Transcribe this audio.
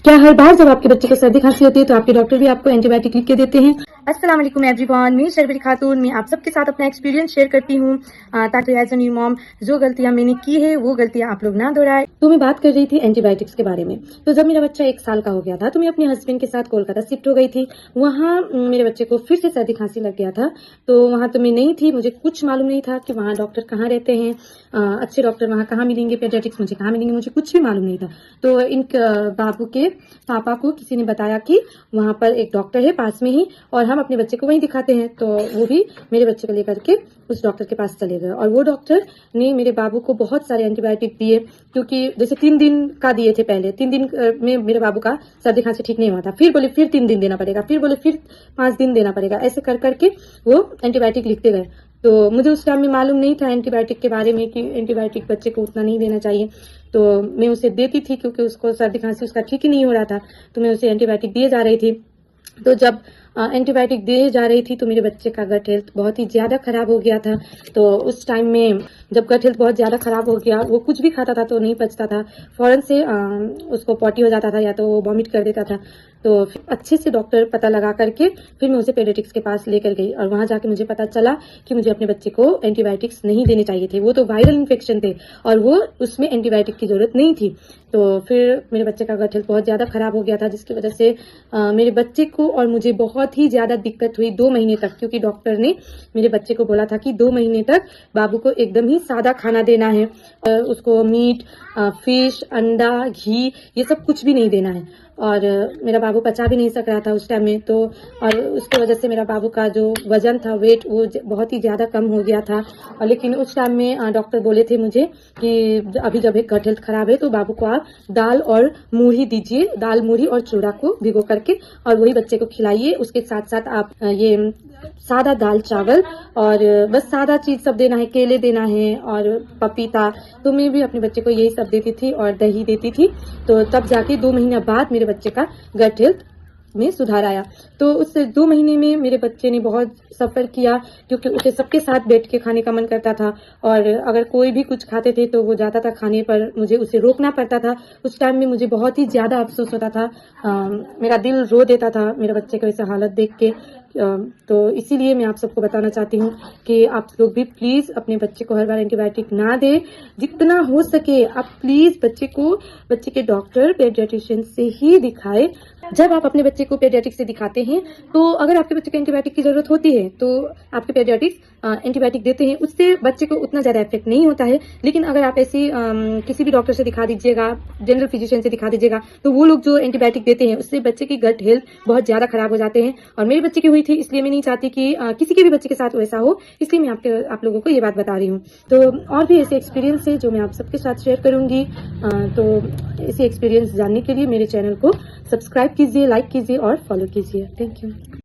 क्या हर बार जब आपके बच्चे को सर्दी खांसी होती है तो आपके डॉक्टर भी आपको एंटीबायोटिक लिख के देते हैं? अस्सलाम वालेकुम एवरीवन, मैं शर्बरी खातून मैं आप सबके साथ अपना एक्सपीरियंस शेयर करती हूँ ताकि एज एन न्यू मॉम जो गलतियां मैंने की है वो गलतियां आप लोग ना दोहराए। तो मैं बात कर रही थी एंटीबायोटिक्स के बारे में। तो जब मेरा बच्चा 1 साल का हो गया था तो मैं अपने हस्बैंड के साथ कोलकाता शिफ्ट हो गई थी। वहाँ मेरे बच्चे को फिर से सर्दी खांसी लग गया था। तो वहाँ तो मैं नहीं थी, मुझे कुछ मालूम नहीं था कि वहाँ डॉक्टर कहाँ रहते हैं, अच्छे डॉक्टर वहाँ कहाँ मिलेंगे, पेडियाट्रिक्स मुझे कहाँ मिलेंगे, मुझे कुछ भी मालूम नहीं था। तो इन बाबू के पापा को किसी ने बताया कि वहाँ पर एक डॉक्टर है पास में ही और हम अपने बच्चे को वहीं दिखाते हैं। तो वो भी मेरे बच्चे को लेकर के उस डॉक्टर के पास चले गए और वो डॉक्टर ने मेरे बाबू को बहुत सारे एंटीबायोटिक दिए, क्योंकि जैसे 3 दिन का दिए थे पहले, 3 दिन में मेरे बाबू का सर्दी खांसी ठीक नहीं हुआ था, फिर बोले फिर 3 दिन देना पड़ेगा, फिर बोले फिर 5 दिन देना पड़ेगा, ऐसे कर करके वो एंटीबायोटिक लिखते गए। तो मुझे उस टाइम में मालूम नहीं था एंटीबायोटिक के बारे में कि एंटीबायोटिक बच्चे को उतना नहीं देना चाहिए। तो मैं उसे देती थी क्योंकि उसको सर्दी खांसी उसका ठीक ही नहीं हो रहा था, तो मैं उसे एंटीबायोटिक दिए जा रही थी। तो जब एंटीबायोटिक दिए जा रही थी तो मेरे बच्चे का गट हेल्थ बहुत ही ज़्यादा ख़राब हो गया था। तो उस टाइम में जब गट हेल्थ बहुत ज़्यादा ख़राब हो गया, वो कुछ भी खाता था तो नहीं पचता था, फ़ौरन से उसको पॉटी हो जाता था या तो वो वॉमिट कर देता था। तो फिर अच्छे से डॉक्टर पता लगा करके फिर मैं उसे पेडियाट्रिक्स के पास लेकर गई और वहाँ जाके मुझे पता चला कि मुझे अपने बच्चे को एंटीबायोटिक्स नहीं देने चाहिए थे। वो तो वायरल इन्फेक्शन थे और वो उसमें एंटीबायोटिक की ज़रूरत नहीं थी। तो फिर मेरे बच्चे का गट हेल्थ बहुत ज़्यादा ख़राब हो गया था, जिसकी वजह से मेरे बच्चे को और मुझे बहुत ही ज़्यादा दिक्कत हुई 2 महीने तक, क्योंकि डॉक्टर ने मेरे बच्चे को बोला था कि 2 महीने तक बाबू को एकदम ही सादा खाना देना है, उसको मीट, फिश, अंडा, घी ये सब कुछ भी नहीं देना है। और मेरा बाबू पचा भी नहीं सक रहा था उस टाइम में, तो और उसकी वजह से मेरा बाबू का जो वजन था, वेट, वो बहुत ही ज़्यादा कम हो गया था। और लेकिन उस टाइम में डॉक्टर बोले थे मुझे कि अभी जब एक गट हेल्थ खराब है तो बाबू को आप दाल और मूढ़ी दीजिए, दाल, मूढ़ी और चूड़ा को भिगो करके और वही बच्चे को खिलाइए। उसके साथ साथ आप ये सादा दाल चावल और बस सादा चीज़ सब देना है, केले देना है और पपीता। तो मैं भी अपने बच्चे को यही सब देती थी और दही देती थी। तो तब जाके 2 महीने बाद मेरे बच्चे का गट हेल्थ में सुधार आया। तो उस 2 महीने में मेरे बच्चे ने बहुत सफ़र किया, क्योंकि उसे सबके साथ बैठ के खाने का मन करता था और अगर कोई भी कुछ खाते थे तो वो जाता था खाने पर, मुझे उसे रोकना पड़ता था। उस टाइम में मुझे बहुत ही ज़्यादा अफसोस होता था, मेरा दिल रो देता था मेरे बच्चे को ऐसा हालत देख के। तो इसीलिए मैं आप सबको बताना चाहती हूँ कि आप लोग भी प्लीज़ अपने बच्चे को हर बार एंटीबायोटिक ना दें। जितना हो सके आप प्लीज़ बच्चे के डॉक्टर, पेडियाट्रिशियन से ही दिखाएं। जब आप अपने बच्चे को पेडियाट्रिक से दिखाते हैं तो अगर आपके बच्चे को एंटीबायोटिक की ज़रूरत होती है तो आपके पेडियाट्रिक्स एंटीबायोटिक देते हैं, उससे बच्चे को उतना ज़्यादा इफेक्ट नहीं होता है। लेकिन अगर आप ऐसे किसी भी डॉक्टर से दिखा दीजिएगा, जनरल फिजिशियन से दिखा दीजिएगा, तो वो लोग जो एंटीबायोटिक देते हैं उससे बच्चे की गट हेल्थ बहुत ज़्यादा खराब हो जाते हैं। और मेरे बच्चे की हुई थी, इसलिए मैं नहीं चाहती कि किसी के भी बच्चे के साथ वैसा हो, इसलिए मैं आप लोगों को ये बात बता रही हूँ। तो और भी ऐसे एक्सपीरियंस है जो मैं आप सबके साथ शेयर करूँगी। तो ऐसे एक्सपीरियंस जानने के लिए मेरे चैनल को सब्सक्राइब कीजिए, लाइक कीजिए और फॉलो कीजिए। Thank you.